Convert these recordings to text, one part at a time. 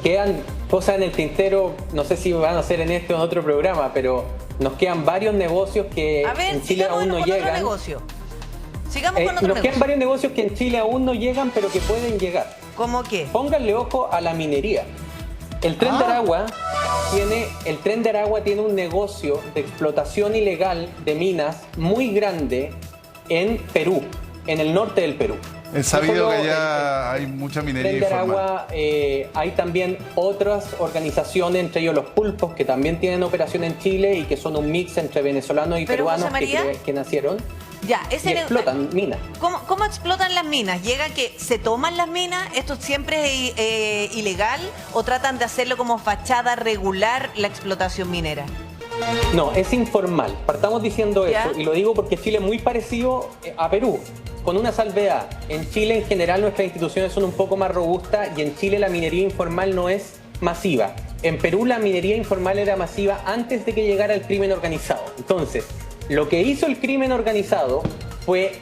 quedan cosas en el tintero, no sé si van a ser en este o en otro programa, pero nos quedan varios negocios que A ver, en Chile aún no llegan. Sigamos con otro Nos quedan varios negocios que en Chile aún no llegan, pero que pueden llegar. ¿Cómo qué? Pónganle ojo a la minería. El Tren de Aragua tiene un negocio de explotación ilegal de minas muy grande en Perú, en el norte del Perú. Es sabido que allá hay mucha minería Tren de informal. Aragua, hay también otras organizaciones, entre ellos los pulpos, que también tienen operación en Chile y que son un mix entre venezolanos y Pero, peruanos José María, que nacieron. Ya, Y explotan minas. ¿Cómo explotan las minas? ¿Llega que se toman las minas? ¿Esto siempre es ilegal? ¿O tratan de hacerlo como fachada regular la explotación minera? No, es informal. Partamos diciendo ¿Ya? eso. Y lo digo porque Chile es muy parecido a Perú, con una salvedad. En Chile, en general, nuestras instituciones son un poco más robustas y en Chile la minería informal no es masiva. En Perú la minería informal era masiva antes de que llegara el crimen organizado. Entonces, lo que hizo el crimen organizado fue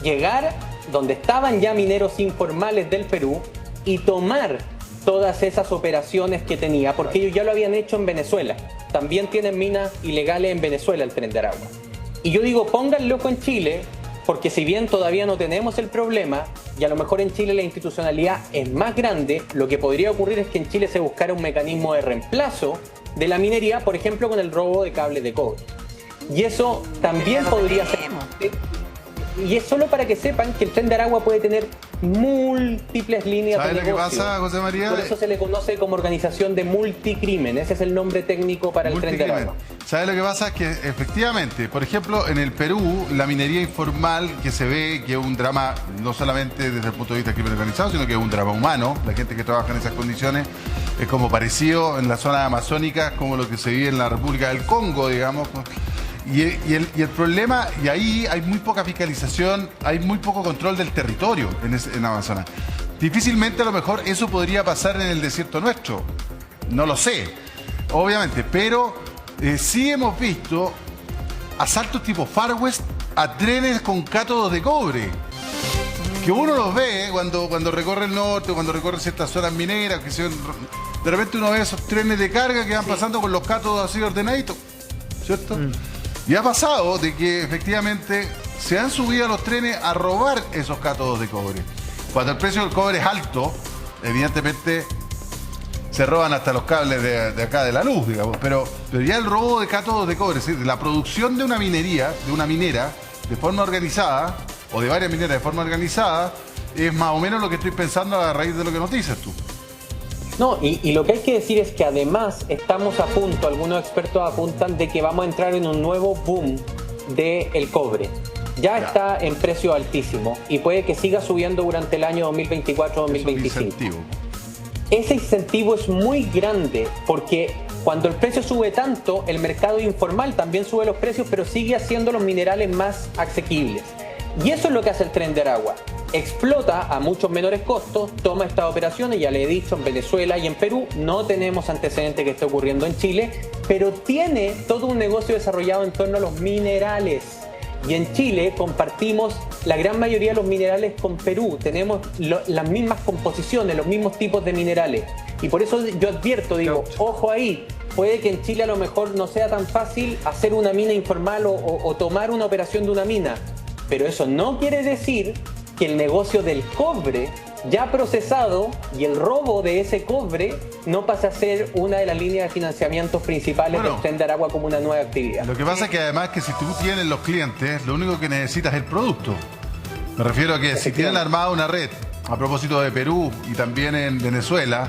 llegar donde estaban ya mineros informales del Perú y tomar todas esas operaciones que tenía, porque ellos ya lo habían hecho en Venezuela. También tienen minas ilegales en Venezuela el Tren de Aragua. Y yo digo, pónganlo en Chile, porque si bien todavía no tenemos el problema, y a lo mejor en Chile la institucionalidad es más grande, lo que podría ocurrir es que en Chile se buscara un mecanismo de reemplazo de la minería, por ejemplo, con el robo de cables de cobre. Y eso también podría ser. Y es solo para que sepan que el Tren de Aragua puede tener múltiples líneas de negocio. ¿Sabes lo que pasa, José María? Por eso se le conoce como organización de multicrimen. Ese es el nombre técnico para el Tren de Aragua. ¿Sabes lo que pasa? Es que efectivamente, por ejemplo, en el Perú, la minería informal que se ve que es un drama, no solamente desde el punto de vista del crimen organizado, sino que es un drama humano. La gente que trabaja en esas condiciones es como parecido en las zonas amazónicas, como lo que se vive en la República del Congo, digamos. Y el problema, y ahí hay muy poca fiscalización, hay muy poco control del territorio en Amazonas. Difícilmente a lo mejor eso podría pasar en el desierto nuestro. No lo sé, obviamente, pero sí hemos visto asaltos tipo Far West a trenes con cátodos de cobre. Que uno los ve cuando recorre el norte, cuando recorre ciertas zonas mineras, de repente uno ve esos trenes de carga que van pasando con los cátodos así ordenaditos, ¿cierto? Y ha pasado de que efectivamente se han subido a los trenes a robar esos cátodos de cobre. Cuando el precio del cobre es alto, evidentemente se roban hasta los cables de acá de la luz, digamos. Pero ya el robo de cátodos de cobre, es decir, la producción de una minería, de una minera, de forma organizada, o de varias mineras de forma organizada, es más o menos lo que estoy pensando a raíz de lo que nos dices tú. No, y lo que hay que decir es que además estamos a punto, algunos expertos apuntan de que vamos a entrar en un nuevo boom del cobre. Ya está en precio altísimo y puede que siga subiendo durante el año 2024-2025. Ese incentivo es muy grande porque cuando el precio sube tanto, el mercado informal también sube los precios, pero sigue haciendo los minerales más asequibles. Y eso es lo que hace el Tren de Aragua. Explota a muchos menores costos, toma estas operaciones, ya le he dicho, en Venezuela y en Perú. No tenemos antecedentes que esté ocurriendo en Chile, pero tiene todo un negocio desarrollado en torno a los minerales. Y en Chile compartimos la gran mayoría de los minerales con Perú. Tenemos las mismas composiciones, los mismos tipos de minerales. Y por eso yo advierto, digo, ojo ahí. Puede que en Chile a lo mejor no sea tan fácil hacer una mina informal o tomar una operación de una mina. Pero eso no quiere decir que el negocio del cobre ya procesado y el robo de ese cobre no pasa a ser una de las líneas de financiamiento principales del Tren de Aragua como una nueva actividad. Lo que pasa es que además que si tú tienes los clientes, lo único que necesitas es el producto. Me refiero a que si tienen armada una red, a propósito de Perú y también en Venezuela,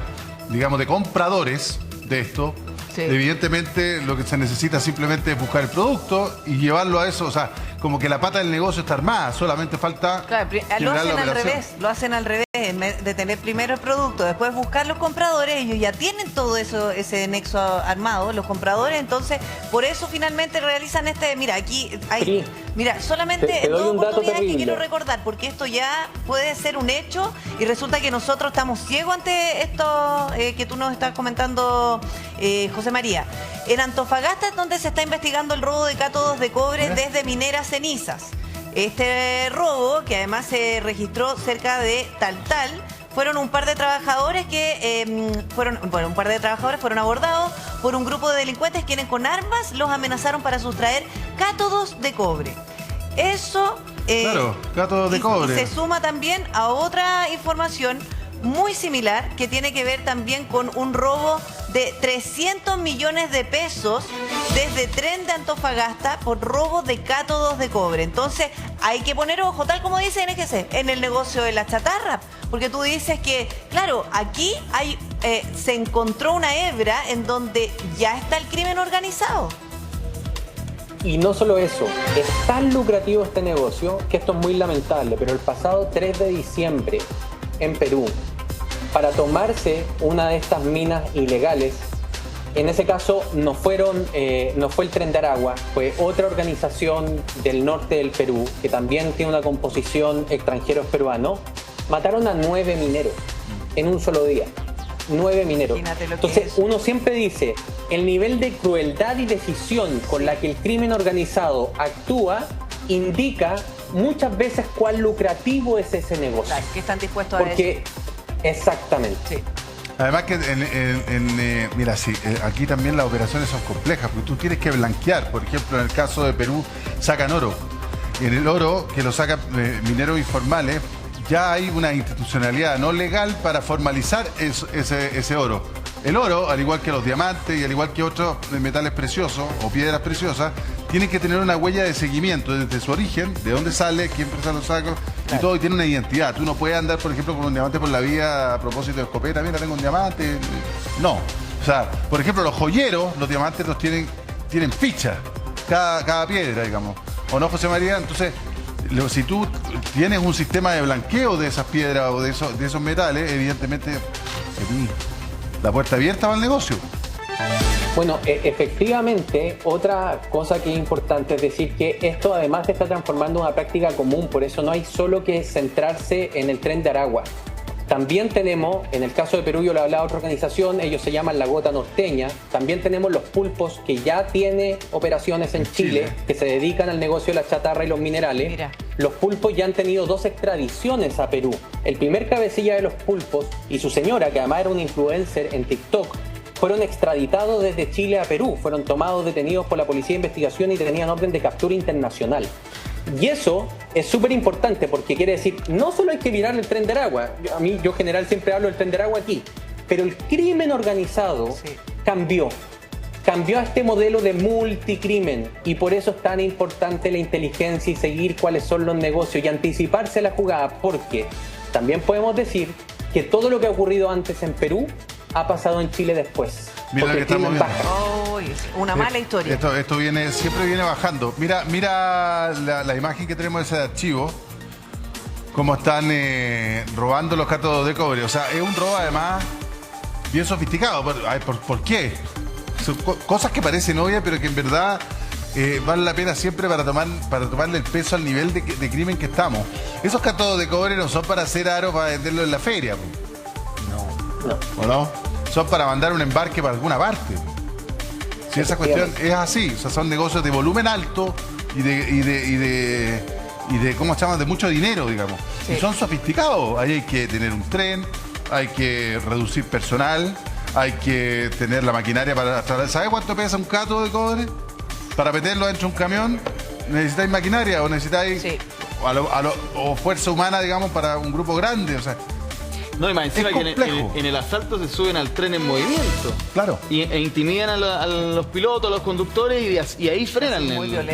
digamos de compradores de esto, evidentemente lo que se necesita simplemente es buscar el producto y llevarlo a eso, o sea, como que la pata del negocio está armada, solamente falta... Claro, lo hacen al revés, en vez de tener primero el producto, después buscar los compradores, ellos ya tienen todo eso, ese nexo armado, los compradores, entonces por eso finalmente realizan mira, aquí hay, mira, solamente dos oportunidades que quiero recordar, porque esto ya puede ser un hecho y resulta que nosotros estamos ciegos ante esto que tú nos estás comentando, José María. En Antofagasta es donde se está investigando el robo de cátodos de cobre desde Mineras Cenizas. Este robo, que además se registró cerca de Taltal, fueron un par de trabajadores fueron abordados por un grupo de delincuentes quienes con armas los amenazaron para sustraer cátodos de cobre. Eso Claro, cátodos de cobre. Y se suma también a otra información muy similar que tiene que ver también con un robo de 300 millones de pesos desde Tren de Antofagasta por robo de cátodos de cobre. Entonces hay que poner ojo, tal como dice NGC, en el negocio de la chatarra, porque tú dices que, claro, aquí se encontró una hebra en donde ya está el crimen organizado. Y no solo eso, es tan lucrativo este negocio que esto es muy lamentable, pero el pasado 3 de diciembre en Perú, para tomarse una de estas minas ilegales, en ese caso no fue el Tren de Aragua, fue otra organización del norte del Perú, que también tiene una composición extranjeros peruanos, mataron a 9 mineros en un solo día. 9 mineros. Entonces uno siempre dice, el nivel de crueldad y decisión con la que el crimen organizado actúa indica muchas veces cuán lucrativo es ese negocio. Claro, que están dispuestos a eso. Exactamente. Sí. Además que, mira, sí, aquí también las operaciones son complejas, porque tú tienes que blanquear. Por ejemplo, en el caso de Perú, sacan oro. Y en el oro, que lo sacan mineros informales, ya hay una institucionalidad no legal para formalizar ese oro. El oro, al igual que los diamantes y al igual que otros metales preciosos o piedras preciosas, tienen que tener una huella de seguimiento desde su origen, de dónde sale, qué empresa lo saca y todo, y tiene una identidad. Tú no puedes andar, por ejemplo, con un diamante por la vía a propósito de escopeta. Mira, tengo un diamante. No. O sea, por ejemplo, los joyeros, los diamantes los tienen ficha, cada piedra, digamos. ¿O no, José María? Entonces, si tú tienes un sistema de blanqueo de esas piedras o de esos metales, evidentemente la puerta abierta va al negocio. Bueno, efectivamente, otra cosa que es importante es decir que esto además se está transformando en una práctica común, por eso no hay solo que centrarse en el Tren de Aragua. También tenemos, en el caso de Perú, yo le hablaba a otra organización, ellos se llaman La Gota Norteña. También tenemos los pulpos, que ya tiene operaciones en Chile, que se dedican al negocio de la chatarra y los minerales. Mira. Los pulpos ya han tenido 2 extradiciones a Perú. El primer cabecilla de los pulpos y su señora, que además era una influencer en TikTok, fueron extraditados desde Chile a Perú. Fueron tomados detenidos por la Policía de Investigación y tenían orden de captura internacional. Y eso es súper importante porque quiere decir, no solo hay que mirar el Tren de Aragua, yo en general siempre hablo del Tren de Aragua aquí, pero el crimen organizado cambió a este modelo de multicrimen y por eso es tan importante la inteligencia y seguir cuáles son los negocios y anticiparse a la jugada, porque también podemos decir que todo lo que ha ocurrido antes en Perú ha pasado en Chile después. Mira lo que estamos viendo. Una mala historia. Esto siempre viene bajando. Mira la imagen que tenemos de ese archivo. Cómo están robando los cátodos de cobre. O sea, es un robo además bien sofisticado. ¿Por qué? Son cosas que parecen obvias, pero que en verdad vale la pena siempre para tomarle el peso al nivel de crimen que estamos. Esos cátodos de cobre no son para hacer aros para venderlos en la feria. No. ¿O no? Son para mandar un embarque para alguna parte. Si esa cuestión es así, o sea, son negocios de volumen alto y de ¿cómo se llama? De mucho dinero, digamos. Sí. Y son sofisticados. Ahí hay que tener un tren, hay que reducir personal, hay que tener la maquinaria para trasladar. ¿Sabes cuánto pesa un cátodo de cobre? Para meterlo dentro de un camión, necesitáis maquinaria o necesitáis o fuerza humana, digamos, para un grupo grande, o sea. No, y más encima que en el asalto se suben al tren en movimiento. Claro. E intimidan a los pilotos, a los conductores y ahí frenan.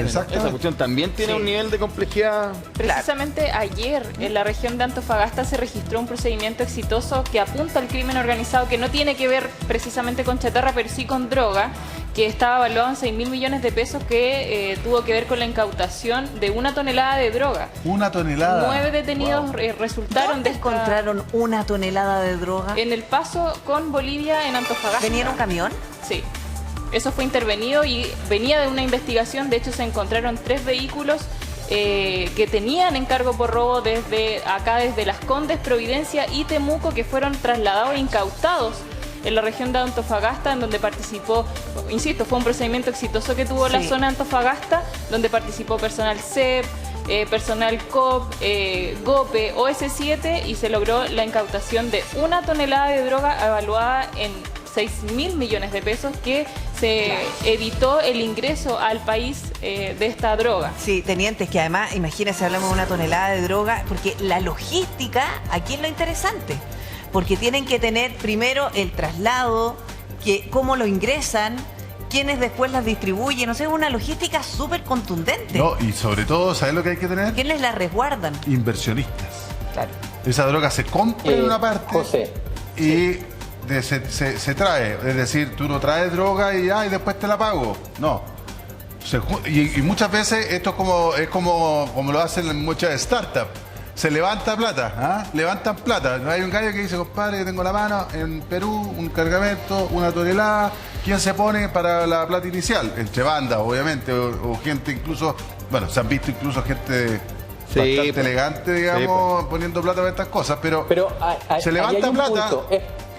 Esa cuestión también tiene un nivel de complejidad. Precisamente ayer en la región de Antofagasta se registró un procedimiento exitoso que apunta al crimen organizado, que no tiene que ver precisamente con chatarra, pero sí con droga, que estaba evaluado en 6.000 millones de pesos, que tuvo que ver con la incautación de 1 tonelada de droga. 1 tonelada. 9 detenidos resultaron de encontraron 1 tonelada de droga? En el paso con Bolivia en Antofagasta. ¿Venía en un camión? Sí. Eso fue intervenido y venía de una investigación. De hecho, se encontraron 3 vehículos que tenían encargo por robo desde Las Condes, Providencia y Temuco, que fueron trasladados e incautados en la región de Antofagasta, en donde participó, insisto, fue un procedimiento exitoso que tuvo la zona de Antofagasta, donde participó personal CEP, personal COP, GOPE, OS7 y se logró la incautación de 1 tonelada de droga evaluada en 6.000 millones de pesos que se evitó el ingreso al país de esta droga. Sí, tenientes, que además, imagínense, hablamos de 1 tonelada de droga, porque la logística aquí es lo interesante, porque tienen que tener primero el traslado, cómo lo ingresan, quiénes después las distribuyen, o sea, una logística súper contundente. No, y sobre todo, ¿sabes lo que hay que tener? ¿Quiénes la resguardan? Inversionistas. Claro. Esa droga se compra en una parte José, y se trae. Es decir, tú no traes droga y después te la pago. No. Y muchas veces esto es como lo hacen muchas startups. Se levanta plata, levantan plata. Hay un gallo que dice, compadre, tengo la mano en Perú, un cargamento, 1 tonelada. ¿Quién se pone para la plata inicial? Entre bandas, obviamente, o gente incluso, bueno, se han visto incluso gente bastante elegante, digamos, poniendo plata para estas cosas, pero se levanta plata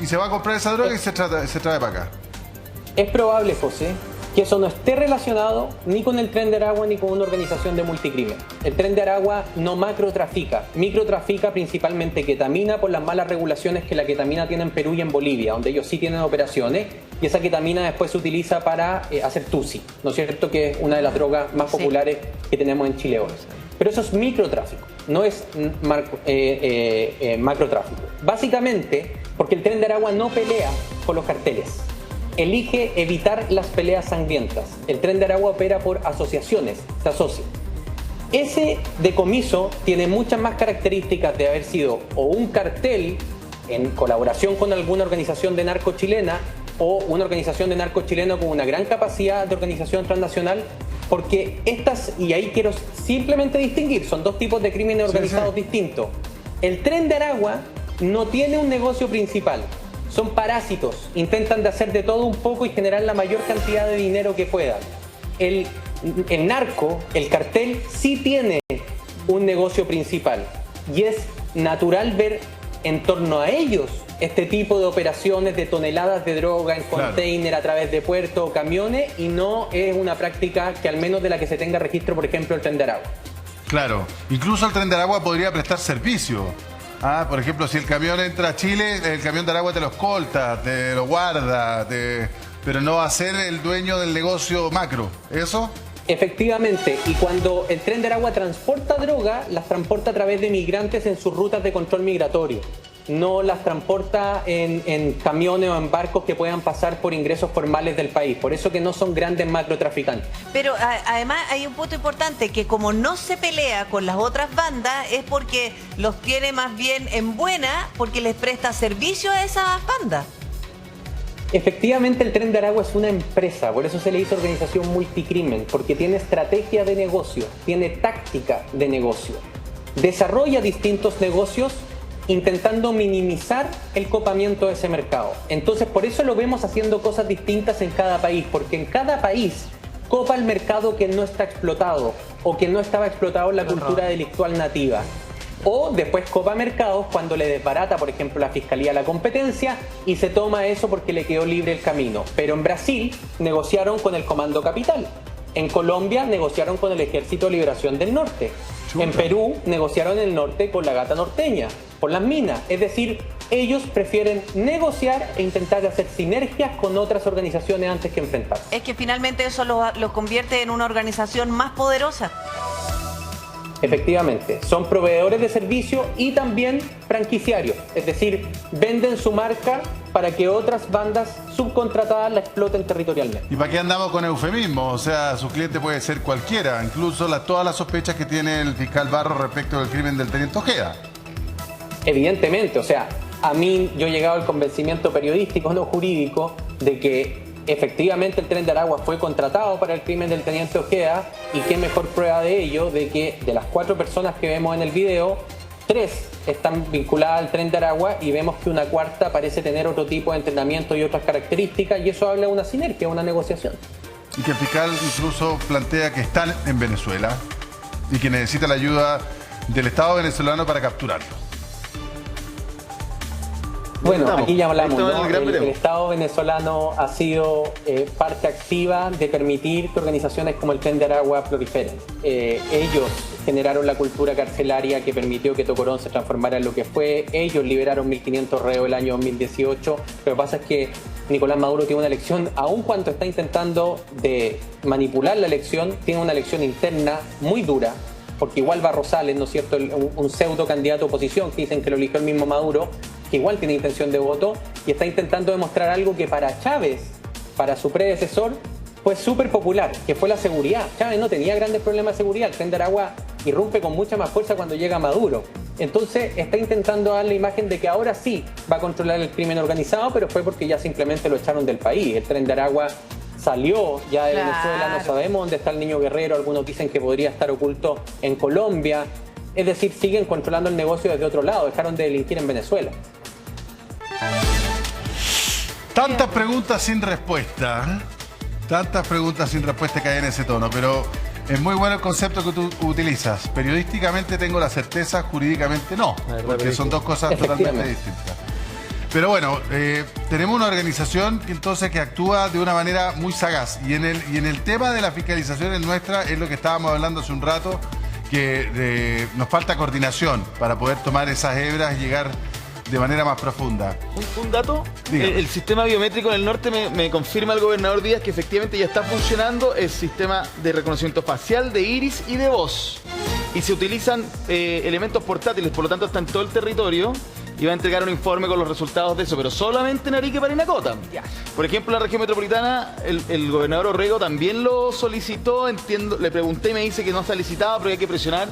y se va a comprar esa droga y se trae para acá. Es probable, José, que eso no esté relacionado ni con el Tren de Aragua ni con una organización de multicrimen. El Tren de Aragua no macrotrafica, microtrafica principalmente ketamina por las malas regulaciones que la ketamina tiene en Perú y en Bolivia, donde ellos sí tienen operaciones, y esa ketamina después se utiliza para hacer tusi, ¿no es cierto? Que es una de las drogas más populares que tenemos en Chile hoy. Pero eso es microtráfico, no es macrotráfico. Básicamente porque el Tren de Aragua no pelea con los carteles. Elige evitar las peleas sangrientas. El Tren de Aragua opera por asociaciones, se asocia. Ese decomiso tiene muchas más características de haber sido o un cartel en colaboración con alguna organización de narco chilena o una organización de narco chileno con una gran capacidad de organización transnacional, porque estas, y ahí quiero simplemente distinguir, son dos tipos de crímenes organizados distintos. El Tren de Aragua no tiene un negocio principal. Son parásitos, intentan de hacer de todo un poco y generar la mayor cantidad de dinero que puedan. El narco, el cartel, sí tiene un negocio principal y es natural ver en torno a ellos este tipo de operaciones de toneladas de droga en container a través de puertos o camiones, y no es una práctica que al menos de la que se tenga registro, por ejemplo, el Tren de Aragua. Claro, incluso el Tren de Aragua podría prestar servicio. Por ejemplo, si el camión entra a Chile, el camión de Aragua te lo escolta, te lo guarda, pero no va a ser el dueño del negocio macro. ¿Eso? Efectivamente, y cuando el Tren de Aragua transporta droga, las transporta a través de migrantes en sus rutas de control migratorio. No las transporta en camiones o en barcos que puedan pasar por ingresos formales del país. Por eso que no son grandes macrotraficantes. Pero además hay un punto importante, que como no se pelea con las otras bandas, es porque los tiene más bien en buena, porque les presta servicio a esas bandas. Efectivamente, el Tren de Aragua es una empresa, por eso se le hizo organización multicrimen, porque tiene estrategia de negocio, tiene táctica de negocio, desarrolla distintos negocios intentando minimizar el copamiento de ese mercado. Entonces, por eso lo vemos haciendo cosas distintas en cada país, porque en cada país copa el mercado que no está explotado o que no estaba explotado en la cultura delictual nativa. O después copa mercados cuando le desbarata, por ejemplo, la Fiscalía la competencia y se toma eso porque le quedó libre el camino. Pero en Brasil negociaron con el Comando Capital. En Colombia negociaron con el Ejército de Liberación del Norte. En Perú negociaron en el norte con la Gata Norteña, por las minas. Es decir, ellos prefieren negociar e intentar hacer sinergias con otras organizaciones antes que enfrentarse. Es que finalmente eso los convierte en una organización más poderosa. Efectivamente, son proveedores de servicio y también franquiciarios, es decir, venden su marca para que otras bandas subcontratadas la exploten territorialmente. ¿Y para qué andamos con eufemismos? O sea, su cliente puede ser cualquiera, incluso todas las sospechas que tiene el fiscal Barro respecto del crimen del teniente Ojeda. Evidentemente, o sea, a mí yo he llegado al convencimiento periodístico, no jurídico, de que efectivamente el Tren de Aragua fue contratado para el crimen del teniente Ojeda, y qué mejor prueba de ello de que de las 4 personas que vemos en el video, 3 están vinculadas al Tren de Aragua y vemos que una cuarta parece tener otro tipo de entrenamiento y otras características, y eso habla de una sinergia, una negociación. Y que el fiscal incluso plantea que están en Venezuela y que necesita la ayuda del Estado venezolano para capturarlo. Bueno, aquí ya hablamos, ¿no? El Estado venezolano ha sido parte activa de permitir que organizaciones como el Tren de Aragua proliferen. Ellos generaron la cultura carcelaria que permitió que Tocorón se transformara en lo que fue. Ellos liberaron 1.500 reos el año 2018. Lo que pasa es que Nicolás Maduro tiene una elección, aun cuando está intentando de manipular la elección, tiene una elección interna muy dura, porque igual va Rosales, ¿no es cierto?, un pseudo candidato a oposición que dicen que lo eligió el mismo Maduro, que igual tiene intención de voto, y está intentando demostrar algo que para Chávez, para su predecesor, fue súper popular, que fue la seguridad. Chávez no tenía grandes problemas de seguridad, el Tren de Aragua irrumpe con mucha más fuerza cuando llega Maduro. Entonces está intentando dar la imagen de que ahora sí va a controlar el crimen organizado, pero fue porque ya simplemente lo echaron del país. El Tren de Aragua salió ya de Venezuela, no sabemos dónde está el niño guerrero, algunos dicen que podría estar oculto en Colombia. Es decir, siguen controlando el negocio desde otro lado, dejaron de delinquir en Venezuela. Tantas preguntas sin respuesta, tantas preguntas sin respuesta que hay en ese tono, pero es muy bueno el concepto que tú utilizas. Periodísticamente tengo la certeza, jurídicamente no, porque son dos cosas totalmente distintas. Pero bueno, tenemos una organización que entonces que actúa de una manera muy sagaz. Y en el tema de la fiscalización en nuestra, es lo que estábamos hablando hace un rato, que nos falta coordinación para poder tomar esas hebras y llegar de manera más profunda. Un dato, el sistema biométrico en el norte me confirma el gobernador Díaz que efectivamente ya está funcionando el sistema de reconocimiento facial, de iris y de voz. Y se utilizan elementos portátiles, por lo tanto está en todo el territorio. Y va a entregar un informe con los resultados de eso, pero solamente en Arica y Parinacota. Por ejemplo, en la región metropolitana, el gobernador Orrego también lo solicitó, entiendo, le pregunté y me dice que no está licitado, pero hay que presionar